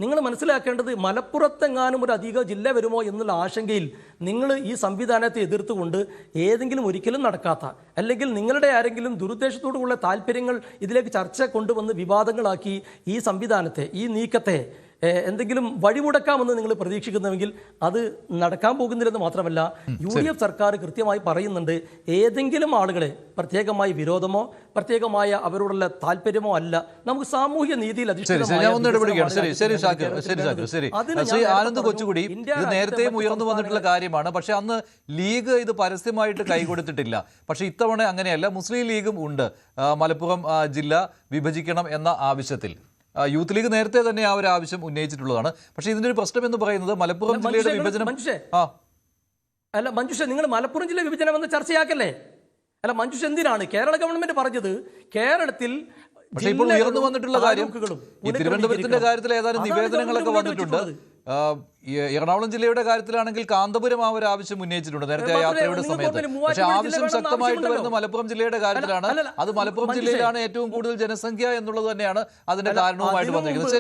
നിങ്ങൾ മനസ്സിലാക്കേണ്ടത് മലപ്പുറത്തെങ്ങാനും ഒരു അധിക ജില്ല വരുമോ എന്നുള്ള ആശങ്കയിൽ നിങ്ങൾ ഈ സംവിധാനത്തെ എതിർത്തുകൊണ്ട് ഏതെങ്കിലും ഒരിക്കലും നടക്കാത്ത അല്ലെങ്കിൽ നിങ്ങളുടെ ആരെങ്കിലും ദുരുദ്ദേശത്തോടുള്ള താല്പര്യങ്ങൾ ഇതിലേക്ക് ചർച്ച കൊണ്ടുവന്ന് വിവാദങ്ങളാക്കി ഈ സംവിധാനത്തെ ഈ നീക്കത്തെ എന്തെങ്കിലും വഴിമുടക്കാമെന്ന് നിങ്ങൾ പ്രതീക്ഷിക്കുന്നുവെങ്കിൽ അത് നടക്കാൻ പോകുന്നില്ലെന്ന് മാത്രമല്ല UDF സർക്കാർ കൃത്യമായി പറയുന്നുണ്ട് ഏതെങ്കിലും ആളുകളെ പ്രത്യേകമായി വിരോധമോ പ്രത്യേകമായ അവരോടുള്ള താല്പര്യമോ അല്ല നമുക്ക് സാമൂഹ്യ നീതിയിൽ ആനന്ദ് കൊച്ചുകൂടി ഇത് നേരത്തെയും ഉയർന്നു വന്നിട്ടുള്ള കാര്യമാണ്. പക്ഷെ അന്ന് ലീഗ് ഇത് പരസ്യമായിട്ട് കൈകൊടുത്തിട്ടില്ല. പക്ഷെ ഇത്തവണ അങ്ങനെയല്ല. മുസ്ലിം ലീഗും ഉണ്ട് മലപ്പുറം ജില്ല വിഭജിക്കണം എന്ന ആവശ്യത്തിൽ. യൂത്ത് ലീഗ് നേരത്തെ തന്നെ ആ ഒരു ആവശ്യം ഉന്നയിച്ചിട്ടുള്ളതാണ്. പക്ഷേ ഇതിന്റെ ഒരു പ്രശ്നം എന്ന് പറയുന്നത് മലപ്പുറം ജില്ലയുടെ വിഭജനം അല്ല മഞ്ജുഷ, നിങ്ങൾ മലപ്പുറം ജില്ല വിഭജനം എന്ന് ചർച്ചയാക്കല്ലേ? അല്ല മഞ്ജുഷ, എന്തിനാണ് കേരള ഗവൺമെന്റ് പറഞ്ഞത് കേരളത്തിൽ പക്ഷേ ഇപ്പോൾ ഉയർന്നു വന്നിട്ടുള്ള കാര്യം ഈ തിരുവനന്തപുരത്തിന്റെ കാര്യത്തിൽ ഏതാനും നിവേദനങ്ങളൊക്കെ വന്നിട്ടുണ്ട്. എറണാകുളം ജില്ലയുടെ കാര്യത്തിലാണെങ്കിൽ കാന്തപുരം ആ ഒരു ആവശ്യം ഉന്നയിച്ചിട്ടുണ്ട് നേരത്തെ ആ യാത്രയുടെ സമയത്ത്. പക്ഷെ ആവശ്യം ശക്തമായിട്ട് വരുന്ന മലപ്പുറം ജില്ലയുടെ കാര്യത്തിലാണ്. അത് മലപ്പുറം ജില്ലയിലാണ് ഏറ്റവും കൂടുതൽ ജനസംഖ്യ എന്നുള്ളത് തന്നെയാണ് അതിന്റെ കാരണവുമായിട്ട് വന്നിരിക്കുന്നത്.